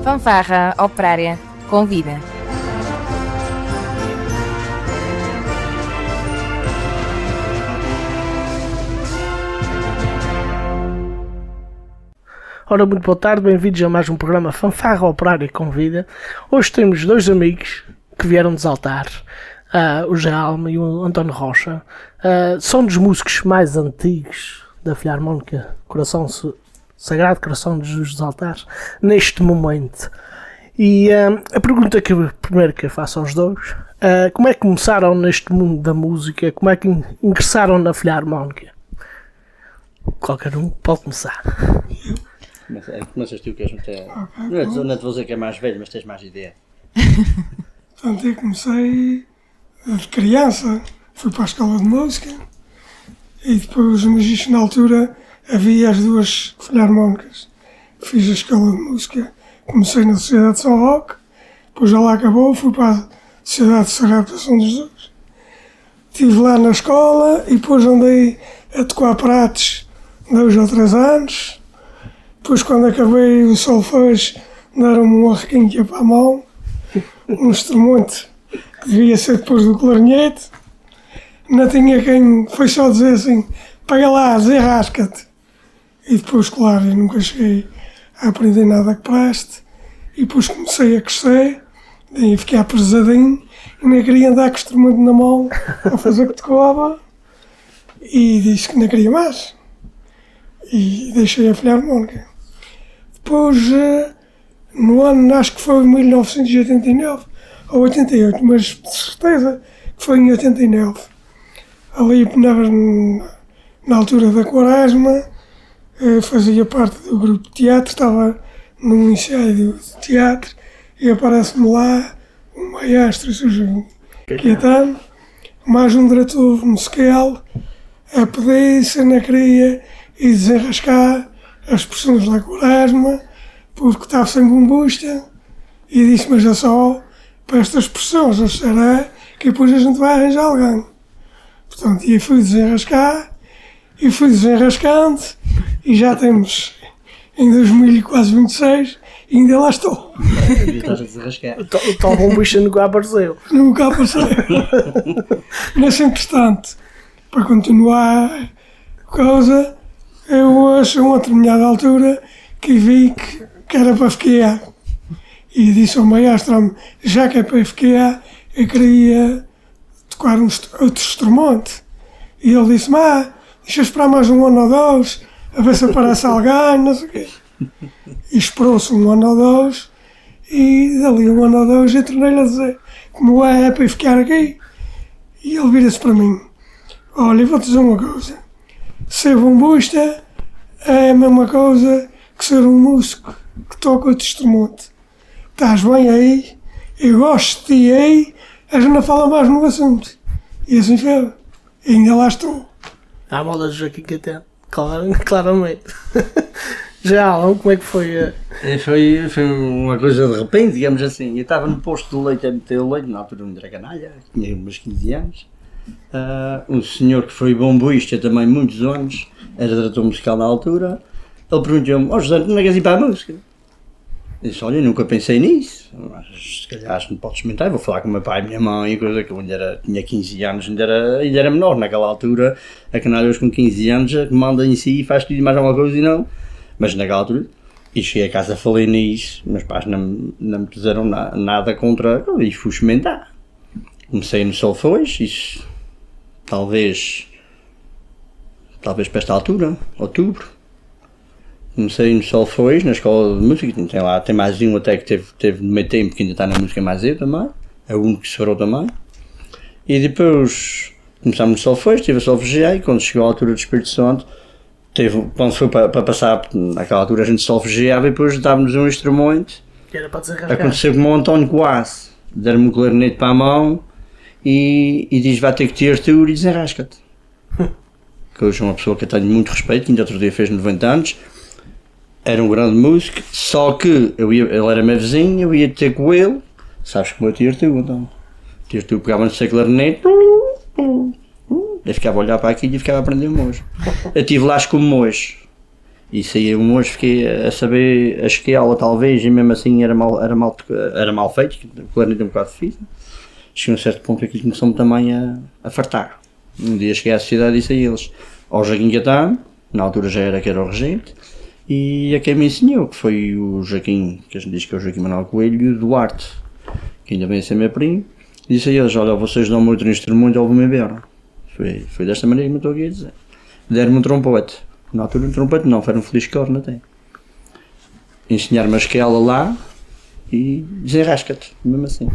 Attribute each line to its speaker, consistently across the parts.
Speaker 1: Fanfarra Operária convida.
Speaker 2: Ora, muito boa tarde, bem-vindos a mais um programa Fanfarra Operária Convida. Hoje temos dois amigos que vieram dos altares, o Geralme e o António Rocha. São dos músicos mais antigos da Filarmónica Sagrado Coração de Jesus dos Altares, neste momento. E a pergunta que eu faço aos dois, como é que começaram neste mundo da música, como é que ingressaram na Filarmónica? Qualquer um pode começar.
Speaker 3: Começas tu, que és muito... Não te vou dizer que é mais velho, mas tens mais ideia.
Speaker 4: Portanto, eu comecei de criança, fui para a escola de música e depois, mas isto na altura, havia as duas filarmónicas. Fiz a escola de música, comecei na Sociedade de São Roque, depois já lá acabou, fui para a Sociedade de Sagrado Coração de Jesus. Estive lá na escola e depois andei a tocar pratos 2 ou 3 anos. Depois, quando acabei o solfejo, deram-me um arrequinho que ia para a mão, um instrumento que devia ser depois do clarinete. Não tinha quem, foi só dizer assim, pega lá, desenrasca-te. E depois, claro, eu nunca cheguei a aprender nada que preste. E depois comecei a crescer, daí fiquei apresadinho, e nem queria andar com o instrumento na mão a fazer que tocava. E disse que não queria mais. E deixei a Filarmónica. Depois, no ano, acho que foi em 1989 ou 88, mas de certeza que foi em 89. Ali na altura da Quaresma, fazia parte do grupo de teatro, estava num ensaio de teatro e aparece-me lá um maestro, Sr. Caetano, mais um diretor musical, a pedir se não queria e desenrascar as expressões da Quaresma, porque estava sem bombusta, e disse, mas é só para estas expressões, ou será que depois a gente vai arranjar alguém. Portanto, e fui desenrascar, e fui desenrascando, e já temos em 2026, e ainda lá estou.
Speaker 3: E estás a desenrascar.
Speaker 2: O tal bombucha nunca apareceu.
Speaker 4: Nunca apareceu. Nesse entretanto, para continuar a coisa, eu a uma determinada altura que vi que era para ficar. E disse ao maestro, já que é para ficar, eu queria tocar outro instrumento. E ele disse, deixa eu esperar mais 1 ano ou 2, a ver se aparece alguém, não sei o quê. E esperou-se 1 ano ou 2, e dali 1 ano ou 2 eu tornei-lhe a dizer, como é para ficar aqui? E ele vira-se para mim, olha, vou-te dizer uma coisa. Ser bombista é a mesma coisa que ser um músico que toca outro instrumento. Estás bem aí, eu gosto de ti aí, a gente não fala mais no assunto. E assim foi. E ainda lá estou.
Speaker 2: À moda de Joaquim Caetano, claramente. Já, como é que foi?
Speaker 3: Foi uma coisa de repente, digamos assim. Eu estava no posto de leite a meter o leite, na altura não era canalha, tinha uns 15 anos. Um senhor que foi bomboísta também muitos anos, era diretor musical na altura, ele perguntou-me, José, não é que és ir para a música? Eu disse, olha, eu nunca pensei nisso, mas se calhar acho que não podes experimentar, vou falar com o meu pai e a minha mãe, coisa que eu tinha 15 anos, ainda era menor naquela altura, a canalha hoje com 15 anos manda em si e faz tudo e mais alguma coisa e não, mas naquela altura, e cheguei a casa, falei nisso, meus pais não me puseram nada contra, e fui experimentar. Comecei no solfejo, isso talvez para esta altura, outubro. Comecei no solfejo, na escola de música, tem mais um até que teve no meio tempo, que ainda está na música mais eu também, é o único que se separou também. E depois começámos no solfejo, estive a solfegiar e quando chegou a altura do Espírito Santo, quando foi para passar, naquela altura a gente solfegiava e depois dava-nos um instrumento.
Speaker 2: Era para desenrascar.
Speaker 3: Aconteceu como o António Coasse, deram-me um clarinete para a mão e diz, vai ter que ter tu e desenrasca-te. Que hoje é uma pessoa que eu tenho muito respeito, que ainda outro dia fez 90 anos, era um grande músico, só que ele era meu vizinho, eu ia ter com ele, sabes como eu tinha tu, então. Tinha tu, pegava no seu clarinete, eu ficava a olhar para aquilo e ficava a aprender mojo. Eu estive lá como mojo, E saía um hoje, fiquei a saber a esquiá-la talvez, e mesmo assim era mal feito, o clarinete é um bocado difícil. Cheguei a um certo ponto que aquilo começou-me também a fartar. Um dia cheguei à sociedade e disse a eles, ao Joaquim Catano, na altura já era que era o regente, e a quem me ensinou, que foi o Joaquim, que a gente diz que é o Joaquim Manuel Coelho, e o Duarte, que ainda vem a ser meu primo, e disse a eles, olha, vocês dão-me outro instrumento, eu vou-me embora. Foi desta maneira que me estou aqui a dizer. Deram-me um trompete. Na altura um trompete não, foi um feliz corno até. Ensinar-me a escala lá e desenrasca-te, mesmo assim.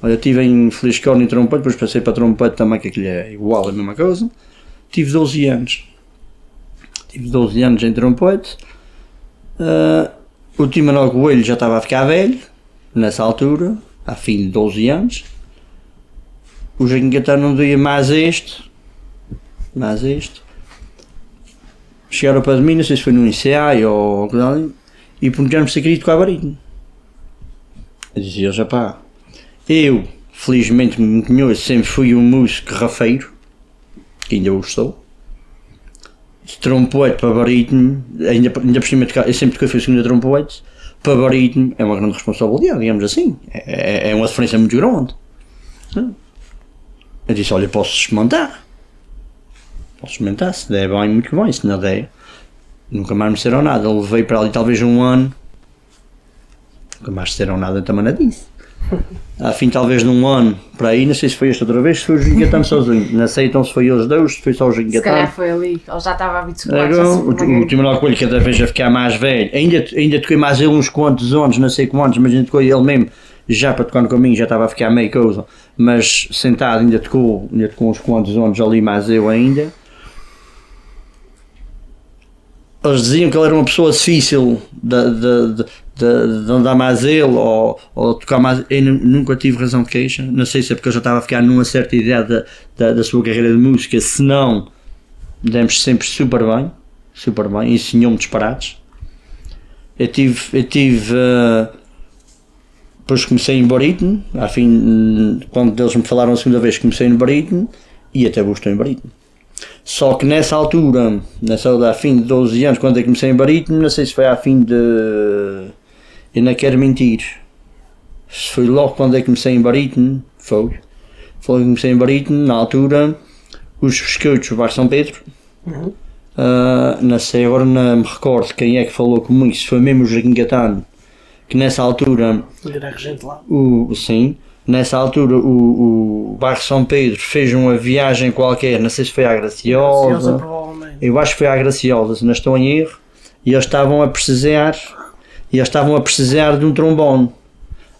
Speaker 3: Olha, eu estive em feliz corno e trompete, depois passei para trompete também, que aquilo é igual, a mesma coisa. Tive 12 anos. Tive 12 anos em trompete. O Tim Manuel Coelho já estava a ficar velho, nessa altura, há fim de 12 anos. O Joaquim Catano não doía mais este. Chegaram para mim, não sei se foi num ensaio ou coisa ali, e perguntaram-me se eu queria tocar barítono. Eu dizia, já pá, eu, felizmente me conheço, sempre fui um músico rafeiro, que ainda o sou. De trompete para barítono, ainda por cima, eu sempre toquei foi a segunda trompete, para barítono é uma grande responsabilidade, digamos assim, é uma diferença muito grande. Eu disse, olha, posso experimentar, se der bem, muito bem, se não der, nunca mais me disseram nada. Eu levei para ali talvez um ano, nunca mais disseram nada, também não disse. A fim talvez de um ano, para aí, não sei se foi esta outra vez, se foi o Joaquim Catano sozinho, não sei então se foi eles dois, se foi só o Joaquim Catano.
Speaker 1: Se calhar foi ali, ele já estava habituado.
Speaker 3: O Tim Manuel Coelho cada vez a ficar mais velho, ainda toquei mais ele uns quantos anos, não sei quantos, mas ainda tocou ele mesmo, já para tocar no caminho, já estava a ficar meio coisa, mas sentado ainda tocou uns quantos anos ali, mais eu ainda. Eles diziam que ele era uma pessoa difícil de andar mais ele ou tocar mais. Eu nunca tive razão de queixa. Não sei se é porque eu já estava a ficar numa certa idade da sua carreira de música, se não, demos sempre super bem, ensinou-me disparates. Eu tive depois comecei em barítono, quando eles me falaram a segunda vez, comecei no barítono e até hoje estou em barítono. Só que nessa altura, a fim de 12 anos, quando eu comecei em barítono, não sei se foi a fim de... Eu não quero mentir. Se foi logo quando eu comecei em barítono, foi que comecei em barítono, na altura, os biscoitos do Bar São Pedro. Não sei, agora não me recordo quem é que falou comigo, se foi mesmo o Joaquim Catano, que nessa altura...
Speaker 2: Era regente lá.
Speaker 3: Sim. Nessa altura o bairro São Pedro fez uma viagem qualquer, não sei se foi à Graciosa, eu acho que foi à Graciosa, se não estou em erro, e eles estavam a precisar de um trombone.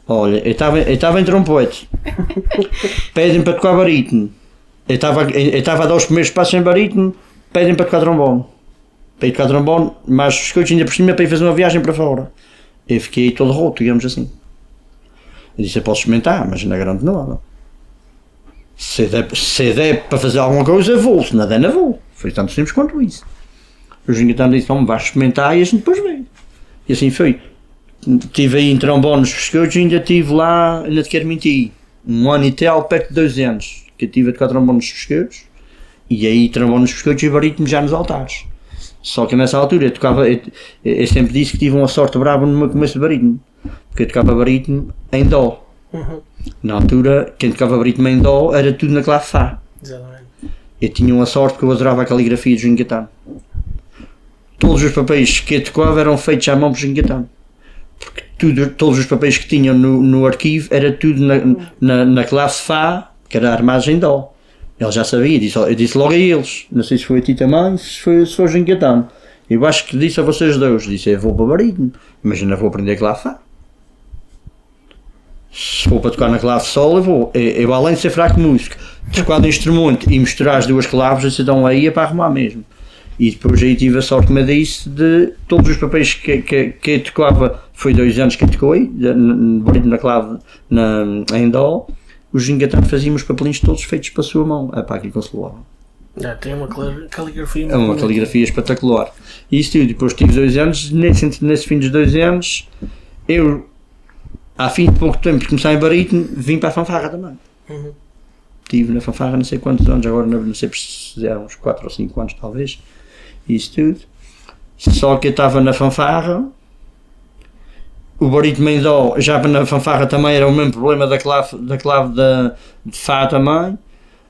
Speaker 3: Olha, eu estava em trompete, pedem para tocar barítono, eu estava a dar os primeiros passos em barítono, pedem para tocar trombone, mas os biscoitos ainda por cima para ir fazer uma viagem para fora. Eu fiquei todo roto, digamos assim. Eu disse, eu posso experimentar, mas não garanto nada. Se der para fazer alguma coisa, vou. Se não der, não vou. Foi tanto simples quanto isso. O Joaquim Catano disse, não, vais experimentar e a gente depois vê. E assim foi. Estive aí em trombone nos biscoitos e ainda estive lá, ainda te quero mentir, um ano e tal, perto de 2 anos, que eu estive a tocar trombone nos biscoitos, e aí trombone nos biscoitos e barítono já nos altares. Só que nessa altura eu sempre disse que tive uma sorte brava no meu começo de barítono, porque eu tocava barítono em dó. Na altura, quem tocava barítono em dó era tudo na clave Fá.
Speaker 2: Exatamente.
Speaker 3: Eu tinha uma sorte que eu adorava a caligrafia de Joaquim Catano. Todos os papéis que eu tocava eram feitos à mão por Joaquim Catano. Porque todos os papéis que tinham no arquivo era tudo na clave Fá, que era a armagem em dó. Ele já sabia, eu disse logo a eles, não sei se foi a ti também, se foi o Joaquim Catano. Eu acho que disse a vocês dois, disse, eu vou para barítono, mas ainda vou aprender a clave Fá. Se for para tocar na clave Sol, eu vou. Eu além de ser fraco músico, tocar de instrumento e misturar as duas claves, então aí é para arrumar mesmo. E depois aí tive a sorte, como eu disse, de todos os papéis que eu tocava, foi 2 anos que eu toquei, na clave em dó. O Joaquim Catano fazia os papelinhos todos feitos para a sua mão, é para aquilo que consolava.
Speaker 2: Já tem uma caligrafia.
Speaker 3: É uma caligrafia espetacular. E isso depois tive 2 anos, nesse fim dos 2 anos, eu, a fim de pouco tempo de começar em barítono, vim para a fanfarra também. Estive na fanfarra não sei quantos anos, agora não sei se eram uns 4 ou 5 anos talvez, e isso tudo. Só que eu estava na fanfarra, o barítono em dó, já na fanfarra também era o mesmo problema da clave de Fá também.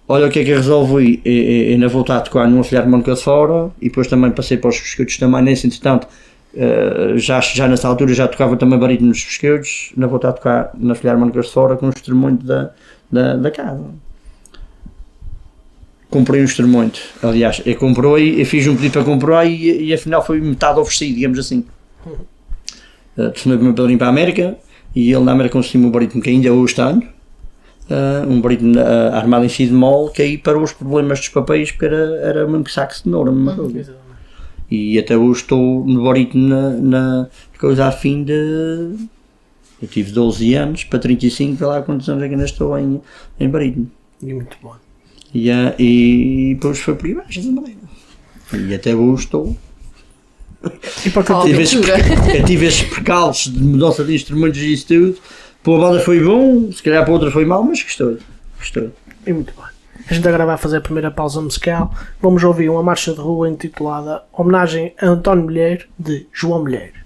Speaker 3: Olha o que é que eu resolvi, ainda voltar a tocar numa filha harmónica de fora, e depois também passei para os pesquetos também, nesse entretanto, já nessa altura já tocava também barítono nos pesquetos, ainda voltar a tocar na filha harmónica de fora com um instrumento da casa. Comprei um instrumento, aliás, eu fiz um pedido para comprar e afinal foi metade oferecido, digamos assim. Telefonei para o meu padrinho para a América, e ele na América conseguiu um barítono que ainda hoje tenho, um barítono armado em si de mol, que aí parou os problemas dos papéis, porque era mesmo que saco de cenoura, e até hoje estou no barítono na coisa a fim de... Eu tive 12 anos para 35, vê lá quantos anos é que ainda estou em barítono.
Speaker 2: E muito bom.
Speaker 3: E depois foi por aí baixo da maneira. E até hoje estou.
Speaker 2: E para
Speaker 1: Oh,
Speaker 3: Eu tive esses percalços de mudança de instrumentos e isso tudo. Para uma banda foi bom, se calhar para outra foi mal, mas gostei.
Speaker 2: E muito bem. A gente agora vai fazer a primeira pausa musical. Vamos ouvir uma marcha de rua intitulada Homenagem a António Milheiro, de João Milheiro.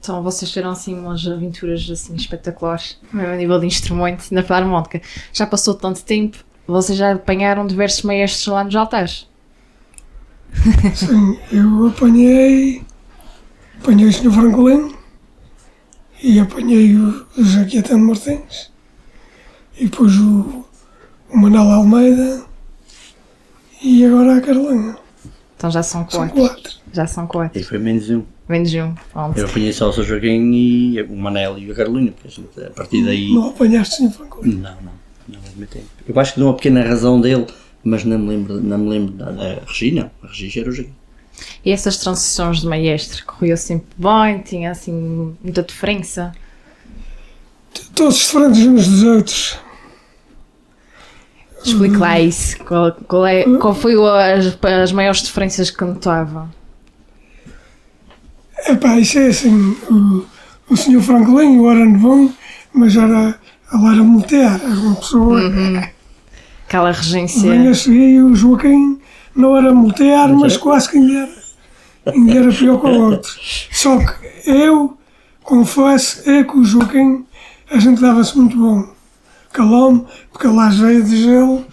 Speaker 1: Então vocês tiveram assim umas aventuras assim espetaculares, mesmo a nível de instrumento na filarmónica. Já passou tanto tempo, vocês já apanharam diversos maestros lá nos altares?
Speaker 4: Sim, eu apanhei o Sr. Francolino e apanhei o José Caetano Martins e depois o Manuel Almeida e agora a Carolina.
Speaker 1: Então já são
Speaker 4: São
Speaker 1: 4.
Speaker 4: 4.
Speaker 1: Já são
Speaker 3: E
Speaker 1: 4.
Speaker 3: foi menos um.
Speaker 1: Menos um. Pronto.
Speaker 3: Eu conheço só o Sr. Joaquim e o Manel e a Carolina, porque a gente, a partir daí.
Speaker 4: Não apanhaste o Sr. Francolino?
Speaker 3: Não admitei. Eu acho que deu uma pequena razão dele, mas não me lembro da Regina. A Regina era o Joaquim.
Speaker 1: E essas transições de maestro, corriam sempre bem, tinha assim muita diferença?
Speaker 4: Todos diferentes uns dos outros.
Speaker 1: Explique lá isso, qual foi as maiores diferenças que notava?
Speaker 4: Epá, isso é assim, o Sr. Francolino era bom, mas ele era militar, era uma pessoa.
Speaker 1: Aquela
Speaker 4: Bem
Speaker 1: regência.
Speaker 4: a seguir, o Joaquim não era militar, mas quase que ainda era pior que o outro. Só que eu confesso é que o Joaquim a gente dava-se muito bom. Calou-me, porque ele às vezes ele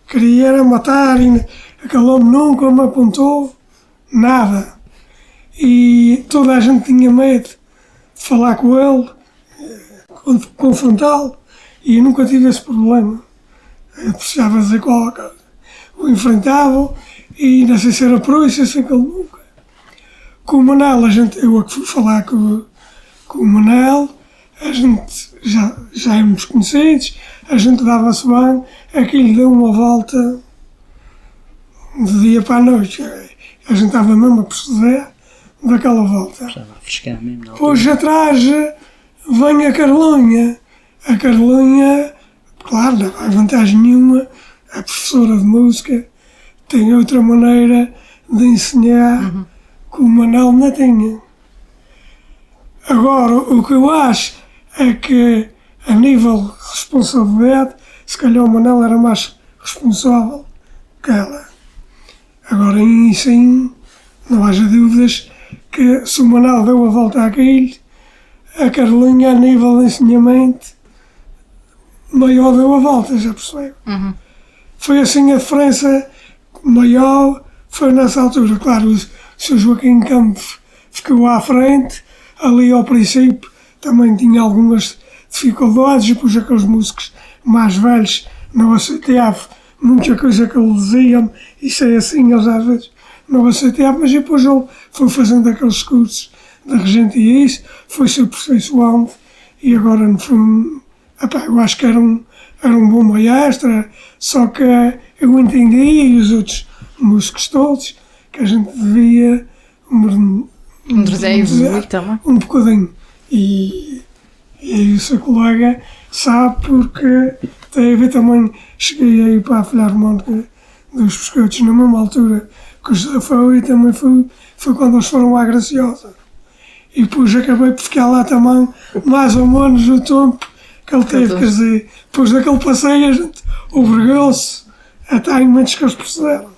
Speaker 4: queria era matar e calou-me nunca me apontou nada. E toda a gente tinha medo de falar com ele, confrontá-lo, e eu nunca tive esse problema. Eu precisava dizer qualquer coisa. O enfrentava e não sei se era por isso, eu sei que ele nunca. Com o Manel, eu a que fui falar com o Manel, a gente já éramos conhecidos, a gente dava-se bem, aquilo deu uma volta de dia para a noite. A gente estava mesmo a perceber daquela volta.
Speaker 3: Estava a frescar mesmo. na altura.
Speaker 4: Depois atrás vem a Carolina. A Carolina, claro, não há vantagem nenhuma, é professora de música, tem outra maneira de ensinar que o Manel não tinha. Agora, o que eu acho é que, a nível de responsabilidade, se calhar o Manel era mais responsável que ela. Agora, em sim, não haja dúvidas que se o Manel deu a volta àquilo, a Carolina, a nível de ensinamento, maior deu a volta, já percebeu? Foi assim a diferença maior, foi nessa altura. Claro, o Sr. Joaquim Campos ficou à frente, ali ao princípio também tinha algumas dificuldades, e depois aqueles músicos mais velhos não aceitavam muita coisa que ele dizia, isso é assim, eles às vezes não aceitavam, mas depois ele foi fazendo aqueles cursos da regente e isso, foi-se aperfeiçoando, e agora no fundo, eu acho que era um bom maestro, só que eu entendi, e os outros músicos todos, que a gente devia
Speaker 1: Evoluir também.
Speaker 4: um bocadinho. E o seu colega sabe, porque tem a ver também, cheguei aí para a Filarmónica dos Biscoitos na mesma altura que o José foi, e também foi quando eles foram à Graciosa. E depois acabei por ficar lá também, mais ou menos o tempo que ele teve, quer dizer, depois daquele passeio a gente obrigou-se a estar em momentos que eles perceberam.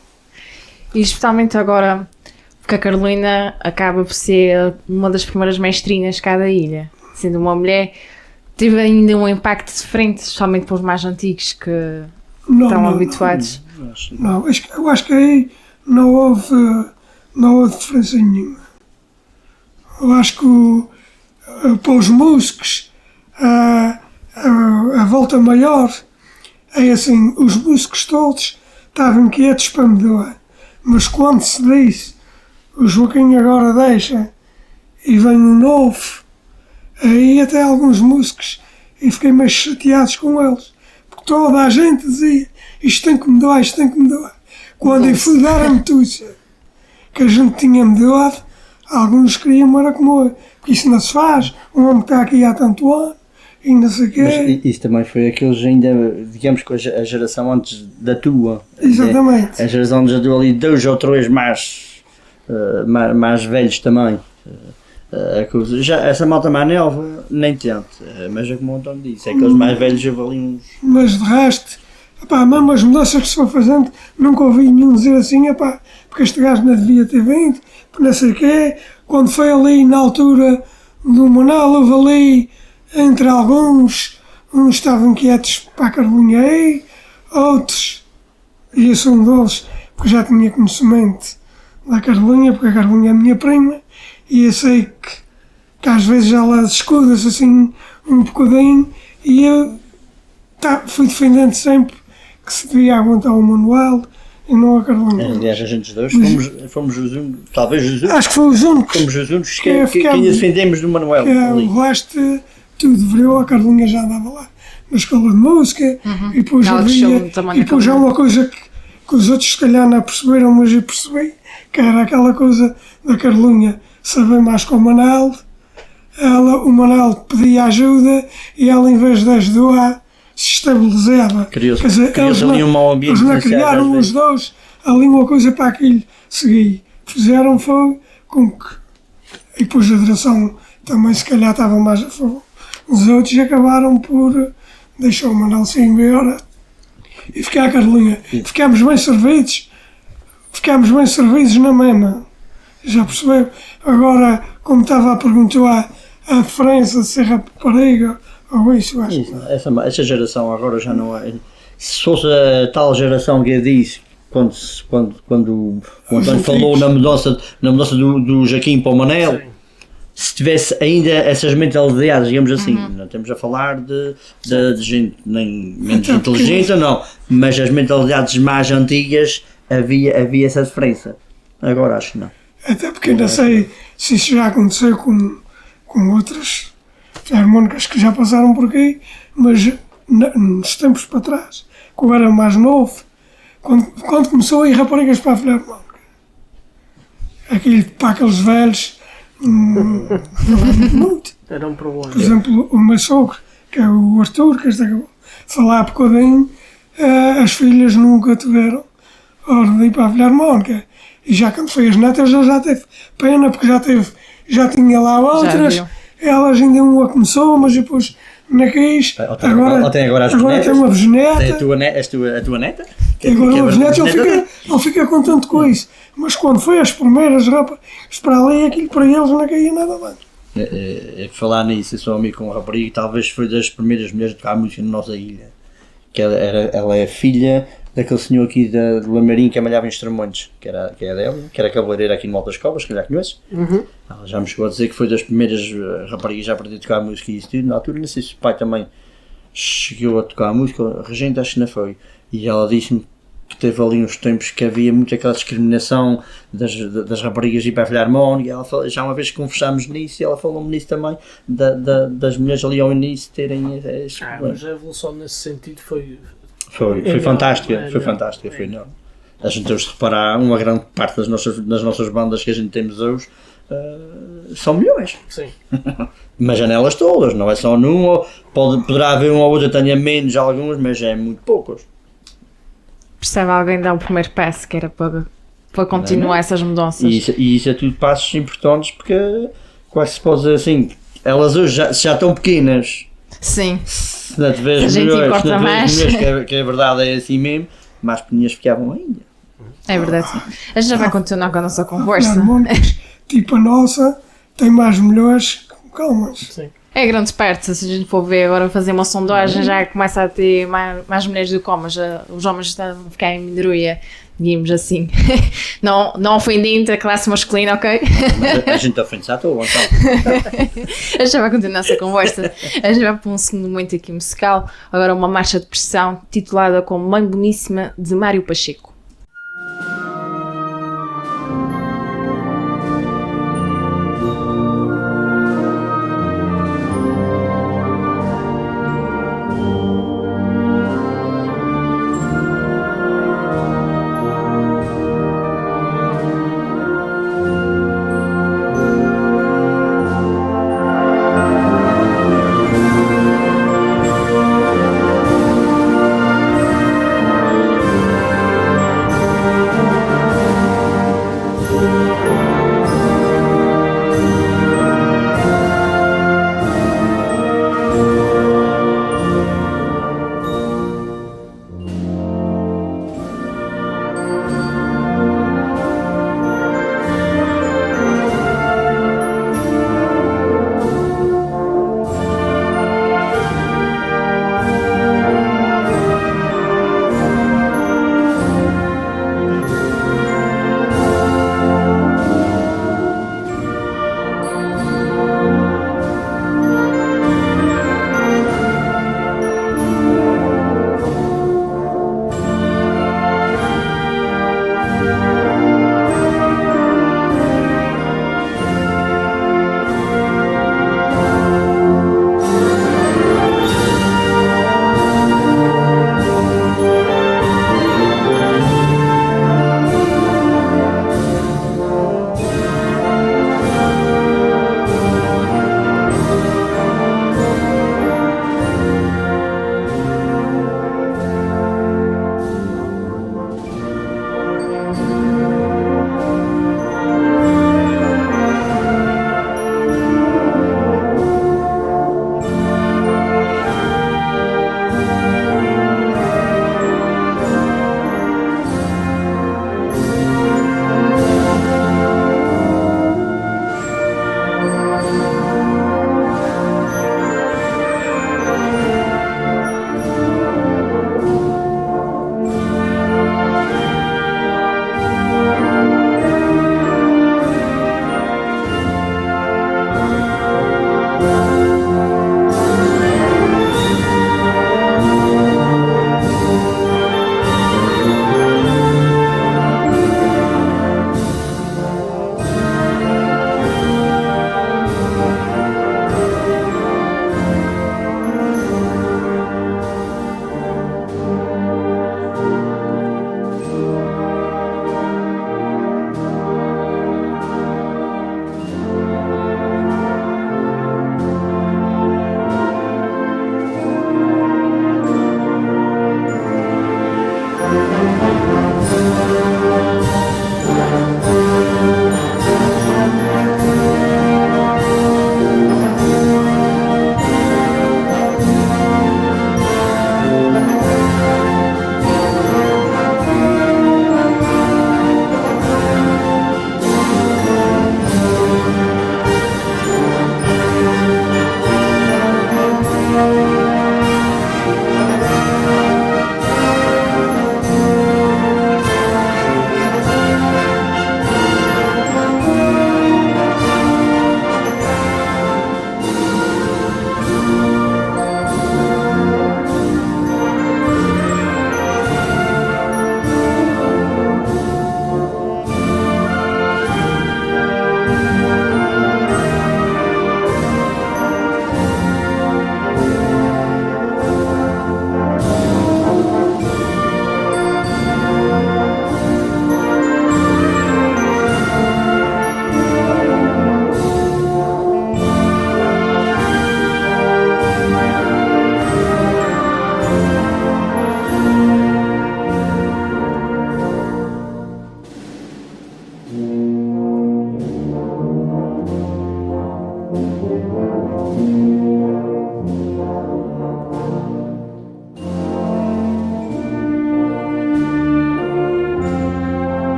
Speaker 1: E especialmente agora, porque a Carolina acaba por ser uma das primeiras mestrinas cá da ilha. Sendo uma mulher, teve ainda um impacto diferente, especialmente para os mais antigos que estão habituados.
Speaker 4: Não, eu acho que aí não houve diferença nenhuma. Eu acho que para os músicos a volta maior é assim, os músicos todos estavam quietos para me doar, mas quando se diz o Joaquim agora deixa e vem um novo, aí até alguns músicos e fiquei meio chateados com eles, porque toda a gente dizia isto tem que me doar, isto tem que me doar. Quando eu fui dar a notícia que a gente tinha-me doado, alguns queriam era como eu, porque isso não se faz, um homem que está aqui há tanto ano e não sei o quê.
Speaker 3: Mas isso também foi aqueles ainda, digamos que a geração antes da tua.
Speaker 4: Exatamente.
Speaker 3: A geração antes da tua ali, 2 ou 3 mais velhos também. Já, essa malta mais nova, nem tanto, mas é como o António disse, é aqueles mais velhos já valiam uns.
Speaker 4: Mas de resto, mesmo as mudanças que se foi fazendo, nunca ouvi nenhum dizer assim, porque este gajo não devia ter vindo, porque não sei o quê. Quando foi ali na altura do Manuel, houve ali, entre alguns, uns estavam quietos para a Carlinha aí, outros, e eu sou um deles, porque já tinha conhecimento da Carlinha, porque a Carlinha é a minha prima, e eu sei que às vezes ela escuda-se assim um bocadinho, e eu fui defendendo sempre que se devia aguentar o Manuel e não a Carlinha.
Speaker 3: Aliás, a gente dois fomos os únicos, talvez os únicos,
Speaker 4: Acho que foi os únicos.
Speaker 3: fomos os únicos que ainda defendemos do Manuel. Ali.
Speaker 4: O resto, tudo virou, a Carlinha já andava lá na escola de música, e depois
Speaker 1: Ela
Speaker 4: havia,
Speaker 1: cresceu também
Speaker 4: e
Speaker 1: na
Speaker 4: depois há
Speaker 1: Carlinha.
Speaker 4: uma coisa que os outros se calhar não perceberam, mas eu percebi, que era aquela coisa da Carlinha saber mais com o Manel. O Manel pedia ajuda e ela, em vez de ajudar, se estabilizava.
Speaker 3: Criou-se
Speaker 4: Quer dizer,
Speaker 3: ali um mau ambiente.
Speaker 4: eles não
Speaker 3: inicial,
Speaker 4: criaram
Speaker 3: às
Speaker 4: os
Speaker 3: vezes.
Speaker 4: dois ali uma coisa para aquilo seguir. Fizeram foi com que. E depois a direção também, se calhar, estava mais a favor. Os outros acabaram por deixar o Manel se embora e ficar a Carlinha. Ficámos bem servidos. Ficámos bem servidos na mesma. Já percebeu? Agora, como estava a perguntar a diferença de ser rapariga ou isso, acho que
Speaker 3: Isso, essa geração agora já não é. Se fosse a tal geração que eu disse, quando o António falou na mudança do Jaquim para o Manel, se tivesse ainda essas mentalidades, digamos assim, não estamos a falar de gente nem menos
Speaker 4: Até
Speaker 3: inteligente, não, mas as mentalidades mais antigas havia essa diferença. Agora acho que não.
Speaker 4: até porque ainda sei se isso já aconteceu com outras harmónicas que já passaram por aqui, mas nos tempos para trás, quando eu era mais novo, quando começou a ir raparigas para a Filarmónica, aquilo para aqueles velhos, muito.
Speaker 2: Era um problema.
Speaker 4: Por exemplo, o meu sogro, que é o Arthur, que acabou de falar há bocadinho, as filhas nunca tiveram ordem de ir para a Filarmónica. E já quando foi as netas, ele já teve pena, porque já tinha lá outras.
Speaker 1: viu.
Speaker 4: Elas ainda uma começou, mas depois não quis.
Speaker 3: Ou tem agora as
Speaker 4: agora
Speaker 3: netas?
Speaker 4: tem uma
Speaker 3: A
Speaker 4: bisneta.
Speaker 3: tua neta?
Speaker 4: E agora uma bisneta,
Speaker 3: bisneta?
Speaker 4: ele fica contente com isso. Mas quando foi as primeiras, rapaz, para ali, aquilo para eles não caía nada bem.
Speaker 3: É falar nisso, eu sou amigo com um rapariga e talvez foi das primeiras mulheres a tocar música na nossa ilha. Que ela é filha daquele senhor aqui de Lameirinho que amalhava instrumentos, que era dela, que era cabeleireira aqui no Alto das Covas, que já conheces. Ela já me chegou a dizer que foi das primeiras raparigas a aprender a tocar música e isso tudo. Na altura, não sei se o pai também chegou a tocar música, a regente acho que não foi. E ela disse-me que teve ali uns tempos que havia muito aquela discriminação das raparigas ir para a Filarmónica. Ela falou, já uma vez que conversámos nisso, e ela falou-me nisso também, das mulheres ali ao início terem esses problemas.
Speaker 2: Mas a evolução nesse sentido foi
Speaker 3: Foi
Speaker 2: enorme,
Speaker 3: fantástica,
Speaker 2: é
Speaker 3: foi
Speaker 2: enorme.
Speaker 3: fantástica, foi enorme. A gente teve de reparar, uma grande parte das nossas bandas que a gente temos hoje são milhões.
Speaker 2: Sim.
Speaker 3: Mas janelas todas, não é só numa, poderá haver uma ou outra que tenha menos algumas, mas é muito poucas.
Speaker 1: Percebe alguém dar o primeiro passo que era para continuar essas mudanças.
Speaker 3: E isso é tudo passos importantes porque, quase se pode dizer assim, elas hoje já estão pequenas.
Speaker 1: Sim.
Speaker 3: Se não tiveres
Speaker 1: A gente
Speaker 3: milhões,
Speaker 1: importa mais.
Speaker 3: que a verdade é assim mesmo, mais pequeninhas ficavam ainda.
Speaker 1: É verdade. A gente já vai continuar com a nossa conversa.
Speaker 4: Filarmónicas, tipo a nossa, tem mais mulheres que calmas.
Speaker 2: Sim.
Speaker 1: É grande parte, se a gente for ver agora fazer uma sondagem, já começa a ter mais mulheres do que homens. Os homens estão a ficar em minoria, digamos assim. Não ofendendo a classe masculina, ok?
Speaker 3: Mas a gente ofende-se à toa, então.
Speaker 1: A gente já vai continuar essa conversa. A gente vai para um segundo momento aqui musical. Agora uma marcha de pressão titulada como Mãe Boníssima, de Mário Pacheco.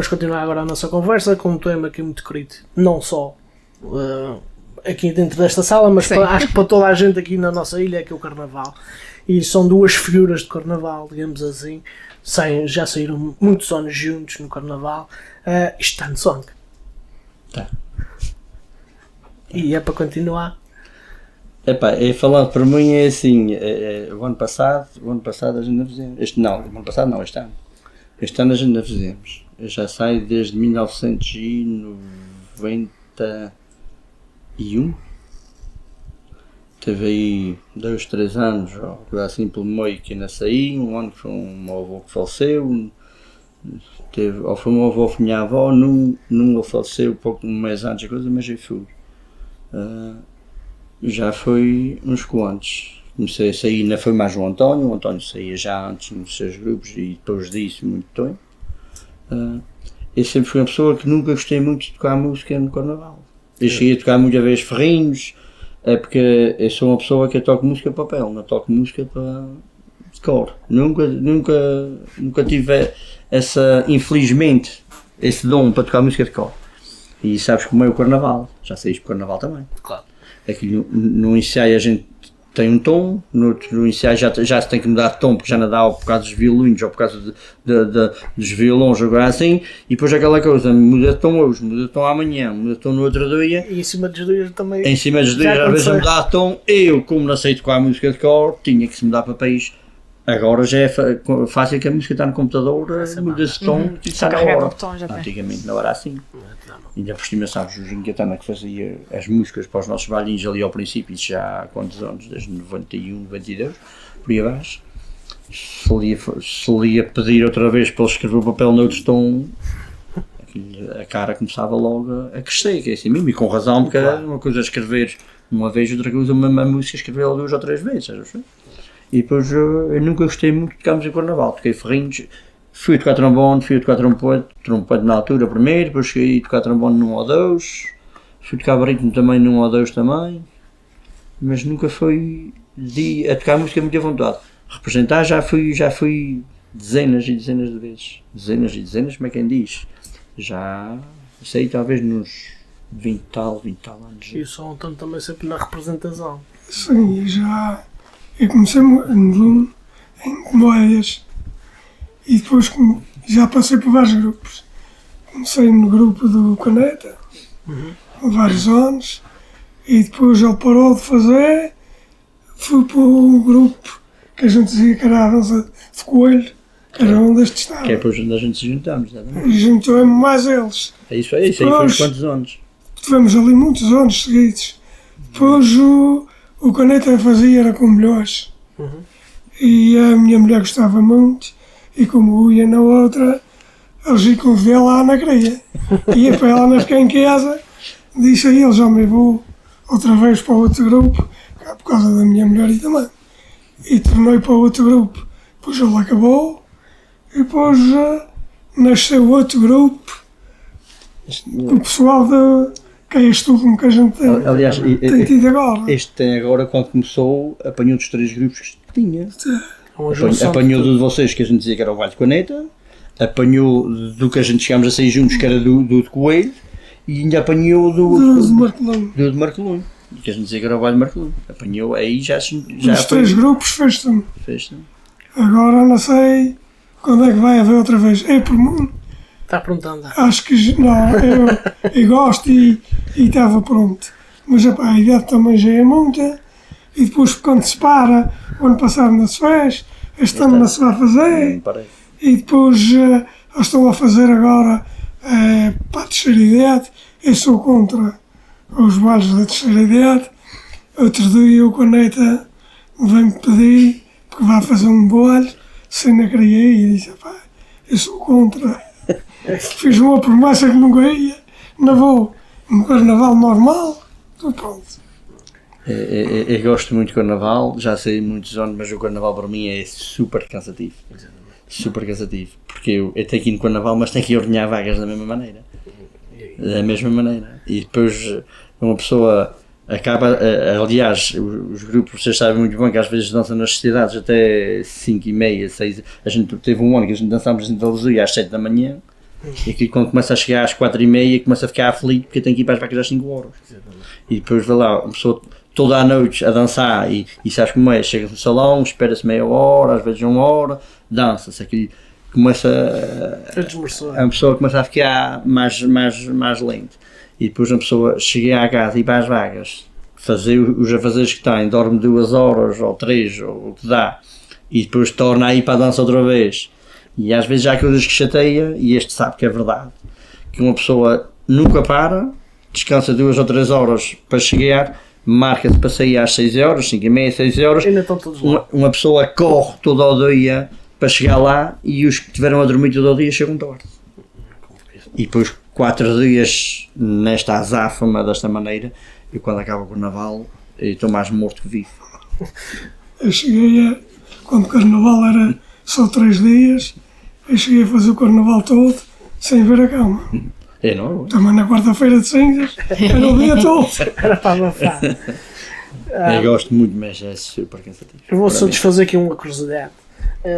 Speaker 2: Vamos continuar agora a nossa conversa com um tema aqui muito querido, não só aqui dentro desta sala, mas acho que para toda a gente aqui na nossa ilha, que é o Carnaval. E são duas figuras de Carnaval, digamos assim, já saíram muitos anos juntos no Carnaval. Isto está no sangue.
Speaker 3: Tá.
Speaker 2: E é para continuar.
Speaker 3: Epá, falando por mim é assim, o ano passado a gente não fizemos. Este ano. Este ano a gente não fizemos. Eu já saio desde 1991. Teve aí 2, 3 anos, ou coisa assim pelo meio que ainda saí, um ano que foi um meu avô que faleceu, ou foi o meu avô ou foi minha avó, num faleceu pouco, um mês antes, coisa, mas eu fui. Já foi uns quantos. Comecei a sair, ainda foi mais o António saía já antes nos seus grupos e depois disso muito tempo. Eu sempre fui uma pessoa que nunca gostei muito de tocar música no Carnaval. Eu cheguei a tocar muitas vezes ferrinhos, porque eu sou uma pessoa que toco música para papel, não toco música para de cor. Nunca tive infelizmente, esse dom para tocar música de cor. E sabes como é o Carnaval, já saíste para o Carnaval também.
Speaker 2: Claro.
Speaker 3: Aqui no ensaio a gente tem um tom, no ensaio já se tem que mudar de tom porque já não dá por causa dos violinos ou por causa dos violões ou agora assim, e depois aquela coisa, muda de tom hoje, muda de tom amanhã, muda de tom no outro dia.
Speaker 2: E em cima dos dias também.
Speaker 3: Em cima dos dias, às vezes a mudar de tom, eu como não sei tocar a música de cor, tinha que se mudar para país. Agora já é fácil que a música está no computador, muda-se de tom e está na hora. Antigamente não era assim. Ainda por cima, sabes, o Gingatana que fazia as músicas para os nossos bailinhos ali ao princípio, já há quantos anos, desde 91, 92, por aí abaixo, solia pedir outra vez para ele escrever o papel noutro tom, a cara começava logo a crescer, que é assim mesmo, e com razão, porque uma coisa é escrever uma vez, outra coisa uma música escrever 2 ou 3 vezes, sabes? E depois eu nunca gostei muito de tocar música de Carnaval, toquei ferrinhos, fui a tocar trombone, fui a tocar trompete na altura primeiro, depois cheguei a tocar trombone num ou 2, fui a tocar barítono também num ou 2 também, mas nunca fui a tocar música muito à vontade. Representar já fui dezenas e dezenas de vezes, como é quem diz, já sei talvez nos 20 tal anos.
Speaker 2: E o som tanto também sempre na representação.
Speaker 4: Sim, eu comecei em comédias e depois já passei por vários grupos. Comecei no grupo do Caneta, há vários anos, e depois ele parou de fazer, fui para o grupo que a gente dizia que era a dança de coelho, que era onde este estava.
Speaker 3: Que é depois onde a gente se juntamos, exatamente.
Speaker 4: E juntou-me mais eles.
Speaker 3: É isso aí, foi uns quantos anos.
Speaker 4: Tivemos ali muitos anos seguidos. Depois o Caneta fazia era com milhões. E a minha mulher gostava muito, e como ia na outra, eles iam convidar lá na queria. Ia para ela não ficar em casa, disse a ele, já me vou outra vez para outro grupo, por causa da minha mulher e também. E tornei para outro grupo. Depois ele acabou, e depois nasceu outro grupo, o pessoal que é este último que a gente tem tido agora.
Speaker 3: Este tem agora, quando começou, apanhou dos 3 grupos que tinha.
Speaker 2: É
Speaker 3: Apanhou do de vocês, que a gente dizia que era o Vale de Caneta, apanhou do que a gente chegámos a sair juntos, que era do de Coelho, e ainda apanhou do de Marcolunho, que a gente dizia que era o Vale de Marcolunho. Apanhou, aí já
Speaker 4: os 3 grupos fez-se.
Speaker 3: Fez-se.
Speaker 4: Agora não sei quando é que vai haver outra vez. É por mim.
Speaker 2: Está perguntando.
Speaker 4: Acho que não, eu gosto e estava pronto. Mas a idade também já é muita. E depois quando se para, o ano passado não se fez, este ano não se vai fazer. E depois eles estão a fazer agora para a terceira idade. Eu sou contra os bailes da terceira idade. Outro dia o Caneta vem-me pedir porque vai fazer um baile, sem na queria e disse, pá, eu sou contra. Fiz uma promessa que nunca ia, não vou no Carnaval normal, estou pronto.
Speaker 3: Eu gosto muito de Carnaval, já sei muitos anos, mas o Carnaval para mim é super cansativo. Super cansativo, porque eu tenho que ir no Carnaval, mas tenho que ir ordenhar vagas da mesma maneira. Da mesma maneira. E depois uma pessoa acaba, aliás, os grupos, vocês sabem muito bem que às vezes dançam nas sociedades até 5h30, 6h. A gente teve um ano que a gente dançámos em Daluzia às 7 da manhã, E aquilo quando começa a chegar às 4h30 começa a ficar aflito porque tem que ir para as vacas às 5 horas. E depois vai lá, uma pessoa toda a noite a dançar e sabes como é, chega no salão, espera-se meia hora, às vezes 1 hora, dança-se, aquilo começa a pessoa começa a ficar mais lento. E depois a pessoa chega à casa e para as vagas, fazer os afazeres que tem, dorme 2 horas ou 3 ou o que dá, e depois torna a ir para a dança outra vez. E às vezes há coisas que chateia, e este sabe que é verdade, que uma pessoa nunca para, descansa 2 ou 3 horas para chegar, marca-se para sair às 6 horas, 5h30, 6 horas,
Speaker 2: Ainda estão todos lá.
Speaker 3: uma pessoa corre todo o dia para chegar lá e os que estiveram a dormir todo o dia chegam tarde. E depois 4 dias nesta azáfama, desta maneira, e quando acaba o carnaval, eu estou mais morto que vivo.
Speaker 4: Eu cheguei quando o carnaval era só 3 dias, eu cheguei a fazer o carnaval todo sem ver a cama.
Speaker 3: É, não?
Speaker 4: Também na quarta-feira de cinzas, era o dia todo.
Speaker 2: Era para abafar.
Speaker 3: Eu gosto muito, mas é super cansativo.
Speaker 2: Eu vou
Speaker 3: Para mim.
Speaker 2: satisfazer aqui uma curiosidade.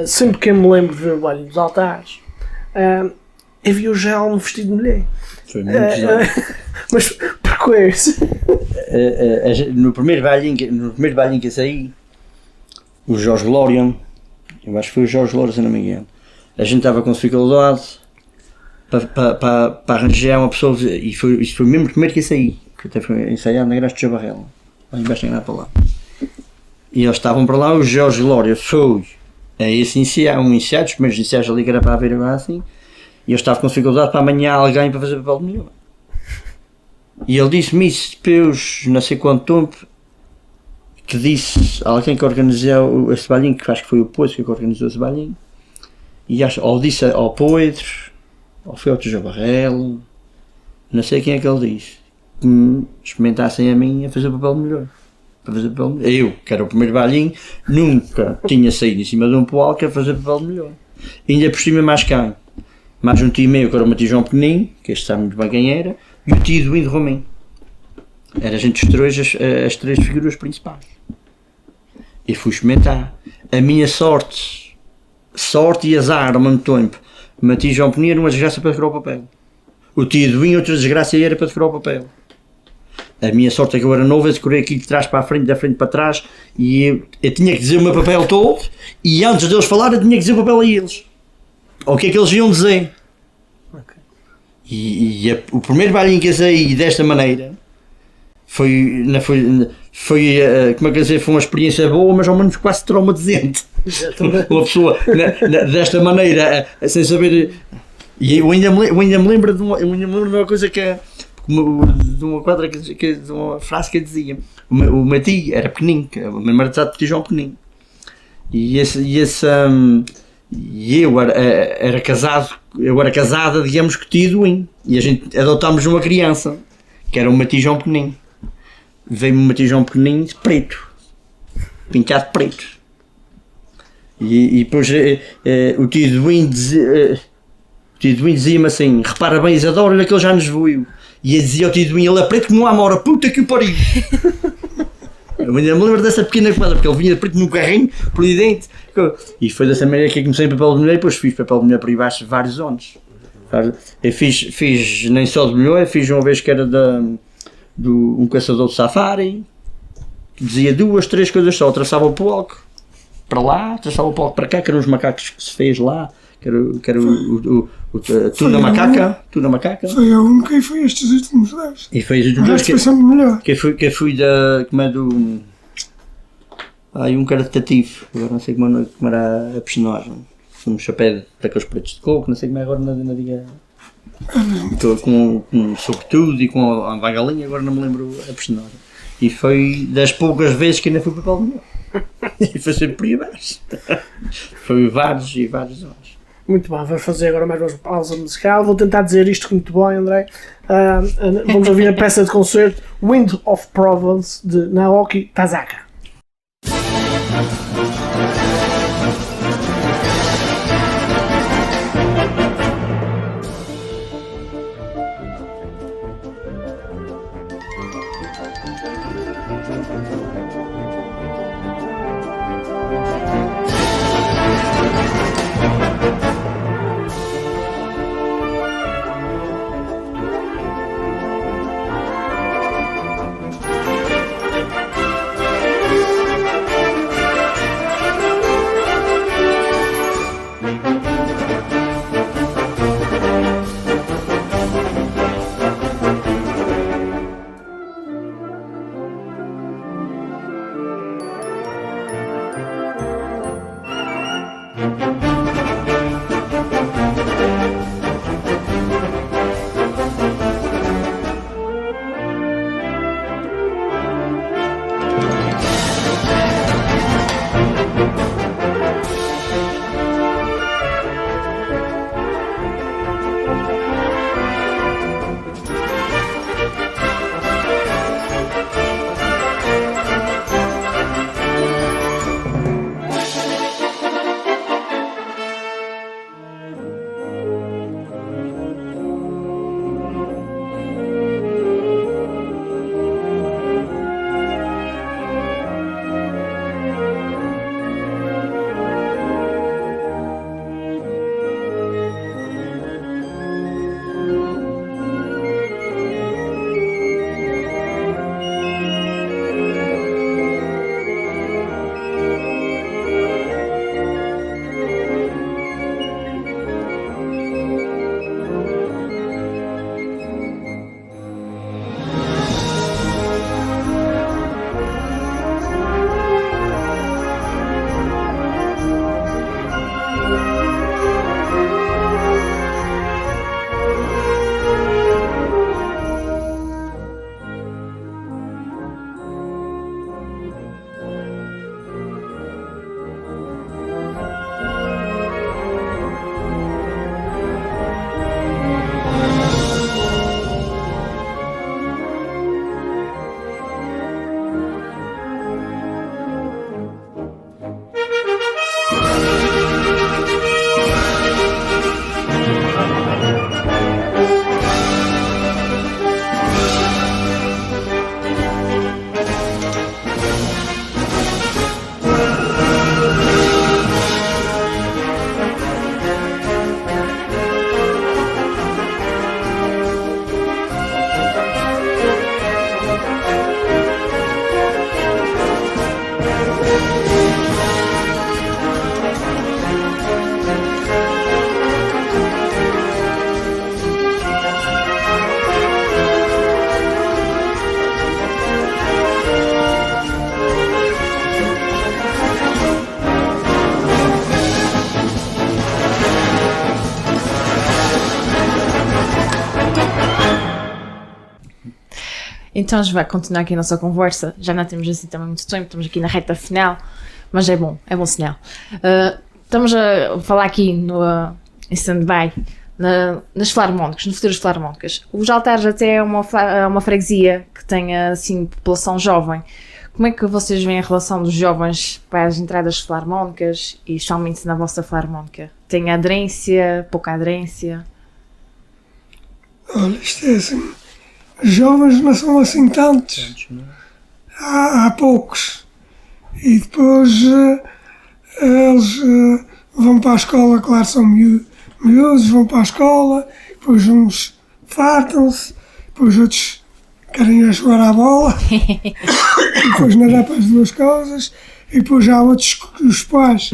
Speaker 2: Sempre que eu me lembro de ver o baile dos altares, eu vi o Gelmo vestido de mulher.
Speaker 3: Foi muito bizarro.
Speaker 2: Mas porquê isso?
Speaker 3: No primeiro bailinho que eu saí, o Jorge Glória, eu acho que foi o Jorge Glória, se não me engano, a gente estava com dificuldade para arranjar uma pessoa, e isso foi mesmo o primeiro que eu saí, que até foi ensaiado na Graça de Jabarrela, lá embaixo tem nada para lá. E eles estavam para lá, o Jorge Glória foi a esse ensaio, dos primeiros ensaios ali que era para haver agora assim, e eu estava com dificuldade para amanhã alguém para fazer papel de melhor. E ele disse-me isso depois, não sei quanto tempo, que disse alguém que organizou esse bailinho, que acho que foi o Poço que organizou esse bailinho, e ou disse ao Pedro, ou foi ao Jabarrelo, não sei quem é que ele disse, que me experimentassem a mim a fazer o papel de melhor. Eu, que era o primeiro bailinho, nunca tinha saído em cima de um palco a fazer papel de melhor. E ainda por cima mais quem? Mais um tio meu, que era o Matias João Pequenino, que este sabe muito bem quem era, e o tio do Indo Romim. Era a gente destruiu as 3 figuras principais. E fui experimentar. A minha sorte e azar ao mesmo tempo. O Matias João Pequenino era uma desgraça para decorar o papel. O tio do Indo, outra desgraça, era para decorar o papel. A minha sorte é que eu era novo, eu decorei aqui de trás para a frente, da frente para trás, e eu tinha que dizer o meu papel todo, e antes deles falar eu tinha que dizer o papel a eles. O que é que eles iam dizer. Okay. O primeiro bailinho que eu saí desta maneira foi como é que eu dizer, foi uma experiência boa, mas ao menos quase traumatizante. Uma pessoa desta maneira, sem saber. E eu ainda me lembro de uma coisa que é. De uma frase que eu dizia. O meu tio era pequenino, o meu marido era de João Pequenino. E eu era casada, digamos que tio, e a gente adotámos uma criança, que era o Matias João Pequenino. Veio-me o Matias João Pequenino de preto, pintado de preto. E depois o tio Duim dizia-me assim: repara bem, Isadora, olha que ele já nos viu. E eu dizia ao tio Duim: ele é preto como a Amora, puta que o pariu. Eu ainda me lembro dessa pequena coisa, porque ele vinha de preto num carrinho, por ali dentro. E foi dessa maneira que eu comecei papel de mulher, e depois fiz papel de mulher por aí baixo vários anos. Eu fiz nem só de mulher, fiz uma vez que era um caçador de safari, que dizia 2, 3 coisas só, atravessava o palco para lá, atravessava o palco para cá, que eram os macacos que se fez lá, que era o Tuna Macaca.
Speaker 4: Foi a única e foi estes últimos 10.
Speaker 3: E foi os últimos 10
Speaker 4: foi sempre melhor.
Speaker 3: que fui da. Como é do. Um caritativo, agora não sei como era a personagem. Um chapéu daqueles pretos de coco, não sei como é agora, não diga. Com sobretudo e com a galinha, agora não me lembro a personagem. E foi das poucas vezes que ainda fui para o Palmeiras. E foi sempre por aí abaixo. Foi vários e vários anos.
Speaker 2: Muito bem, vamos fazer agora mais uma pausa musical. Vou tentar dizer isto muito bem, André. Vamos ouvir a peça de concerto Wind of Provence de Naoki Tazaka.
Speaker 1: Então a gente vai continuar aqui a nossa conversa. Já não temos assim também muito tempo, estamos aqui na reta final, mas é bom sinal. Estamos a falar aqui em stand-by, nas filarmónicas, no futuras filarmónicas. Os Altares até é uma freguesia que tem assim população jovem. Como é que vocês veem a relação dos jovens para as entradas filarmónicas e especialmente na vossa filarmónica? Tem aderência, pouca aderência?
Speaker 4: Olha, isto é assim, jovens não são assim tantos, há poucos. E depois eles vão para a escola, claro, são miúdos, vão para a escola, depois uns fartam-se, depois outros querem ir a jogar à bola, e depois não dá para as duas coisas, e depois há outros que os pais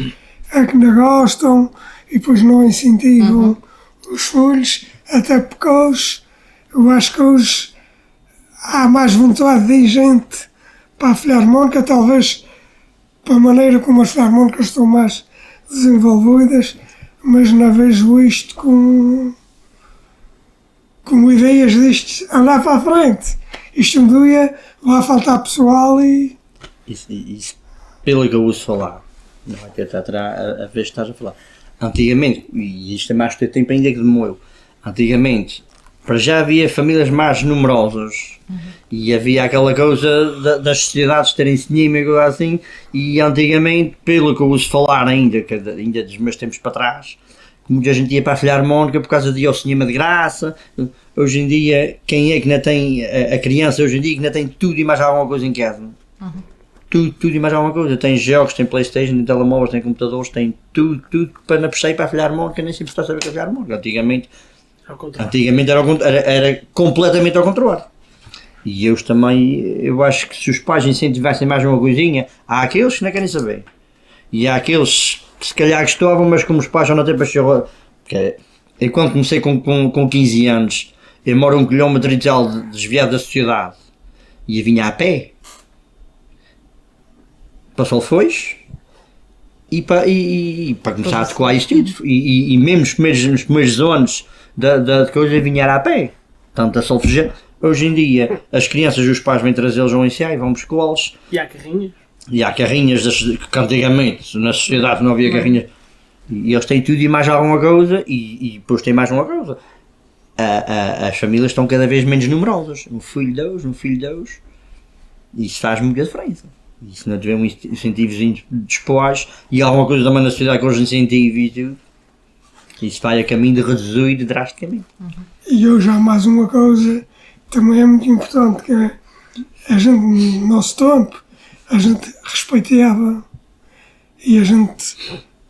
Speaker 4: é que não gostam, e depois não incentivam os filhos, até porque hoje, eu acho que hoje há mais vontade de ir gente para a filarmónica, talvez pela maneira como as filarmónicas estão mais desenvolvidas, mas não vejo isto com ideias disto andar para a frente. Isto um dia vai faltar pessoal e...
Speaker 3: Isso, pelo que eu ouço falar, não vai tentar a vez que estás a falar. Antigamente, e isto é mais do tempo ainda que demorou, antigamente, para já havia famílias mais numerosas e havia aquela coisa das sociedades terem cinema e coisa assim, e antigamente, pelo que eu ouço falar ainda dos meus tempos para trás, muita gente ia para a filarmónica por causa de ir ao cinema de graça. Hoje em dia, quem é que ainda tem, a criança hoje em dia que ainda tem tudo e mais alguma coisa em casa? Tudo e mais alguma coisa. Tem jogos, tem Playstation, tem telemóveis, tem computadores, tem tudo para não precisar ir para a filarmónica, nem sempre está a saber que é a filarmónica. Antigamente era completamente ao contrário. E eu também, eu acho que se os pais incentivassem mais uma coisinha, há aqueles que não querem saber. E há aqueles que se calhar gostavam, mas como os pais já não têm paixão. Eu quando comecei com 15 anos, eu moro 1 km e tal desviado da sociedade e eu vinha a pé para Solfoz e para começar a decolar isto tudo. E mesmo nos primeiros anos da coisa eu vinha a pé. Tanto a Solfoz. Hoje em dia as crianças e os pais vêm trazê-los ao ensaio, vão buscá-los.
Speaker 2: E há carrinhas?
Speaker 3: E há carrinhas que antigamente na sociedade não havia carrinhas. E eles têm tudo e mais alguma coisa, e depois têm mais uma coisa. As famílias estão cada vez menos numerosas. Um filho dois. Isso faz muita diferença. E se não tiver um incentivozinho dos pais e alguma coisa também na sociedade que os incentive e tudo, isso vai a caminho de reduzir drasticamente.
Speaker 4: E hoje há mais uma coisa que também é muito importante, que é a gente, no nosso tempo, a gente respeitava e a gente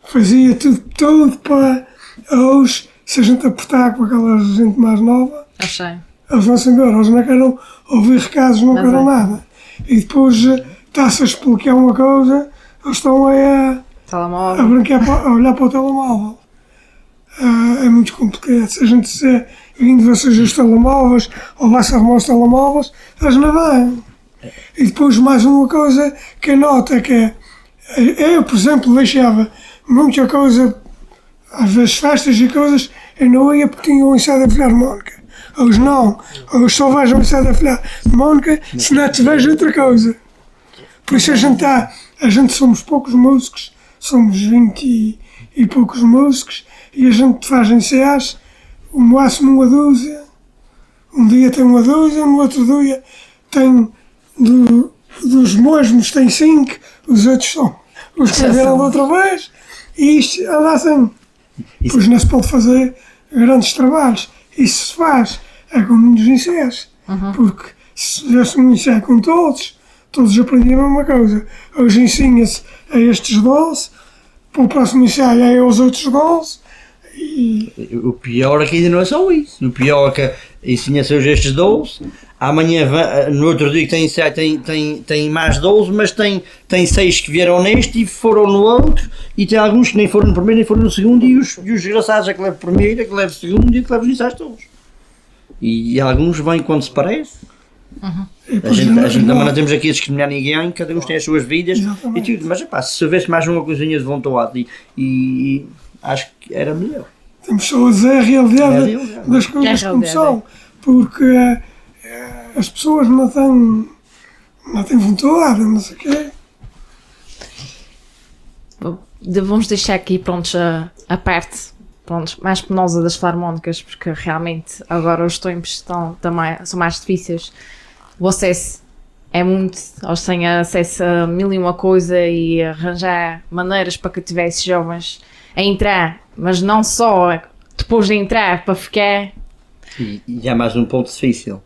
Speaker 4: fazia tudo para hoje, se a gente apertar com aquela gente mais nova,
Speaker 1: Achei.
Speaker 4: eles vão-se embora, eles não querem ouvir recados, não querem nada. E depois está-se a explicar uma coisa, eles estão a brincar, a olhar para o telemóvel. É muito complicado. Se a gente disser vindo vocês os telemóveis ou vai-se arrumar os telemóveis, eles não vão. E depois mais uma coisa que eu noto é que eu, por exemplo, deixava muita coisa, às vezes festas e coisas, eu não ia porque tinha um ensaio da filarmónica. Hoje não, hoje só vais ao ensaio da filarmónica se não tiveres outra coisa. Por isso a gente somos poucos músicos, somos 20 e poucos músicos, e a gente faz ensaios, o máximo uma dúzia. Um dia tem uma dúzia, no outro dia tem dos mesmos tem 5, os outros são os que vieram da outra vez, e isto anda assim. Pois não se pode fazer grandes trabalhos. Isso se faz com muitos ensaios, porque se fizesse um ensaio com todos aprendiam a mesma coisa. Hoje ensina-se a estes 12, para o próximo ensaio é aos outros 12.
Speaker 3: O pior é que ainda não é só isso. O pior é que ensina-se hoje estes 12, amanhã, no outro dia que tem ensaio, tem mais 12, mas tem 6 que vieram neste e foram no outro, e tem alguns que nem foram no primeiro nem foram no segundo, e os desgraçados é que levam o primeiro, é que levam o segundo e é que levam os ensaios todos. E alguns vêm quando se parece. A gente também não temos aqui a discriminar ninguém, cada um tem as suas vidas. Exatamente. E tudo, mas se houvesse mais uma coisinha de vontade e acho que era melhor.
Speaker 4: Temos só a dizer a realidade das coisas como são, porque as pessoas não têm vontade, não sei o quê.
Speaker 1: Vamos deixar aqui, pronto, a parte pronto, mais penosa das filarmónicas, porque realmente agora os tempos são mais difíceis. O acesso é muito, eles têm acesso a mil e uma coisa e arranjar maneiras para que tivesse jovens a entrar, mas não só depois de entrar, para ficar.
Speaker 3: E há mais um ponto difícil,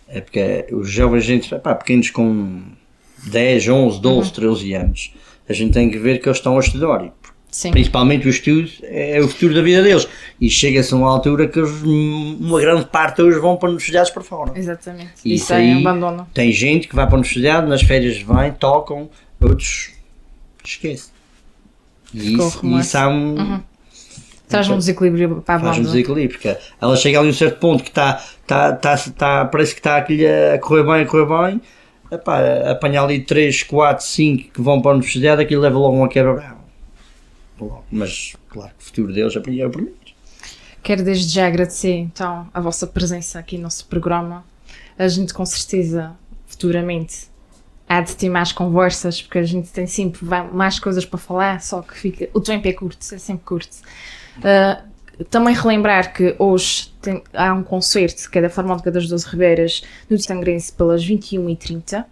Speaker 3: é porque os jovens entram, pequenos com 10, 11, 12, 13 anos, a gente tem que ver que eles estão a estudar, e
Speaker 1: Sim.
Speaker 3: principalmente o estudo é o futuro da vida deles, e chega-se a uma altura que uma grande parte deles vão para a universidades para fora.
Speaker 1: Exatamente.
Speaker 3: E
Speaker 1: Isso é abandono.
Speaker 3: tem gente que vai para a universidade, nas férias vêm, tocam, outros esquece. E isso há um...
Speaker 1: Traz um desequilíbrio para a banda.
Speaker 3: Faz um desequilíbrio, porque ela chega ali a um certo ponto que parece que está aquilo a correr bem, apanha ali 3, 4, 5 que vão para a universidade, aquilo leva logo uma quebra. Mas claro que o futuro deles é o primeiro.
Speaker 1: Quero desde já agradecer então a vossa presença aqui no nosso programa. A gente com certeza futuramente há de ter mais conversas, porque a gente tem sempre mais coisas para falar, só que o tempo é curto, é sempre curto. Também relembrar que hoje há um concerto que é da Filarmónica das 12 Ribeiras no Tangrense pelas 21h30.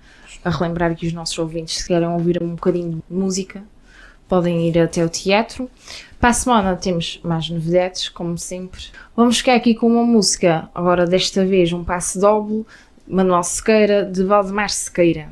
Speaker 1: A relembrar que os nossos ouvintes, se querem ouvir um bocadinho de música, podem ir até o teatro. Para a semana temos mais novidades, como sempre. Vamos ficar aqui com uma música, agora desta vez um passe doble, Manuel Sequeira, de Valdemar Sequeira.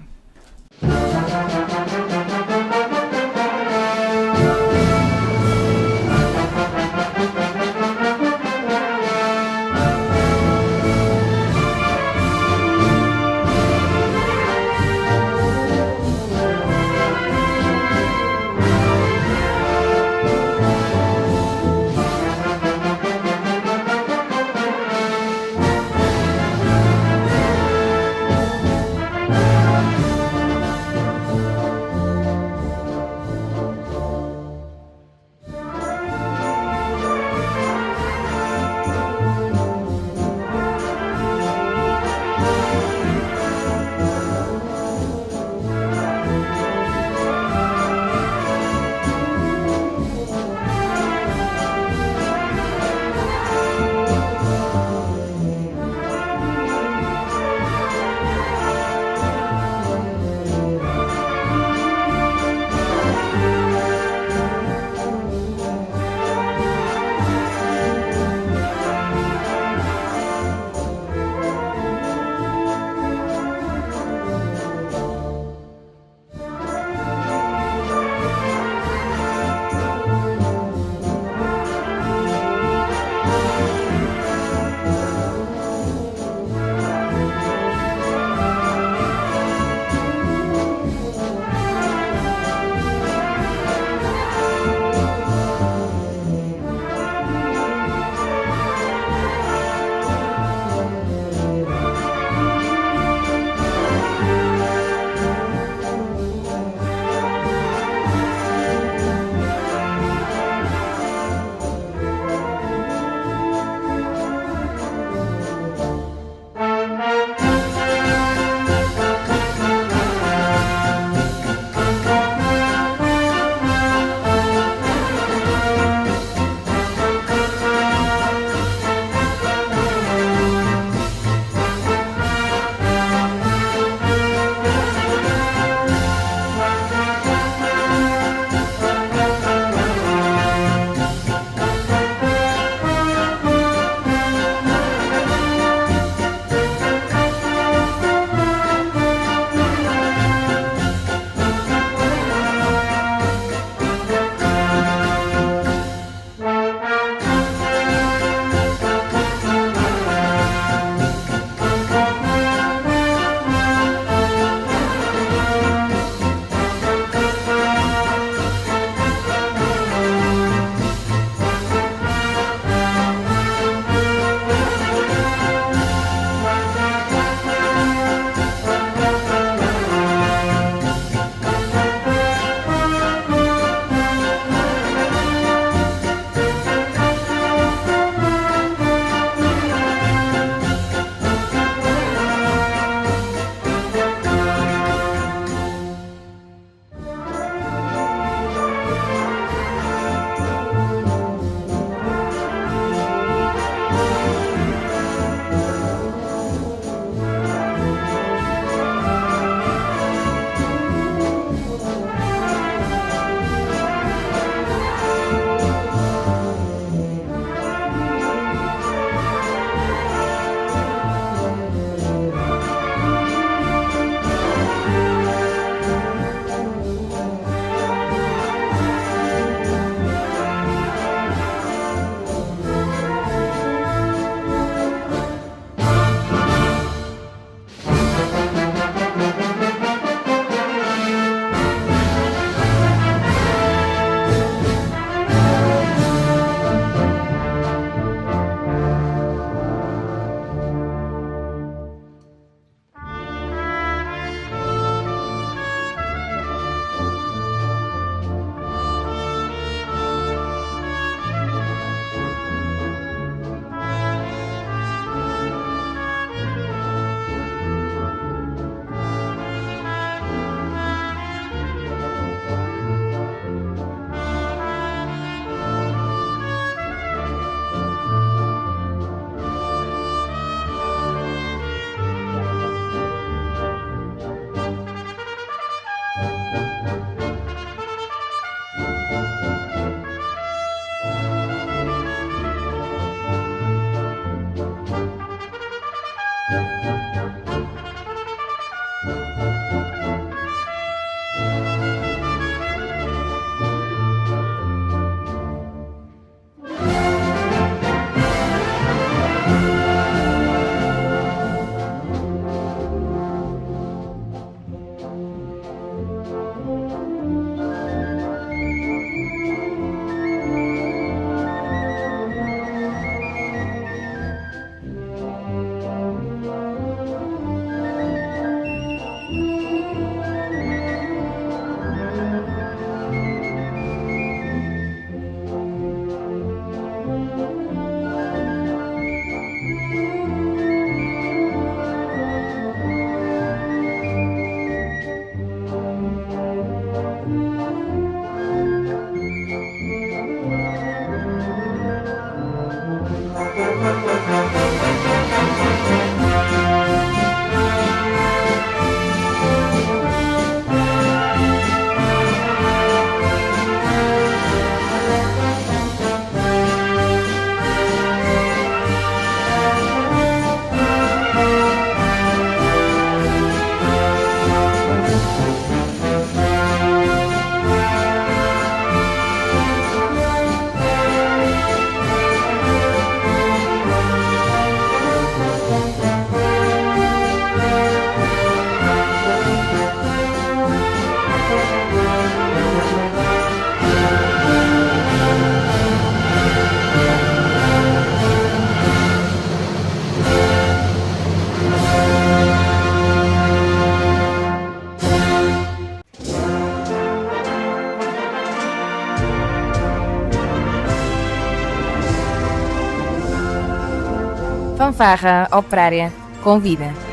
Speaker 5: Fanfarra Operária convida.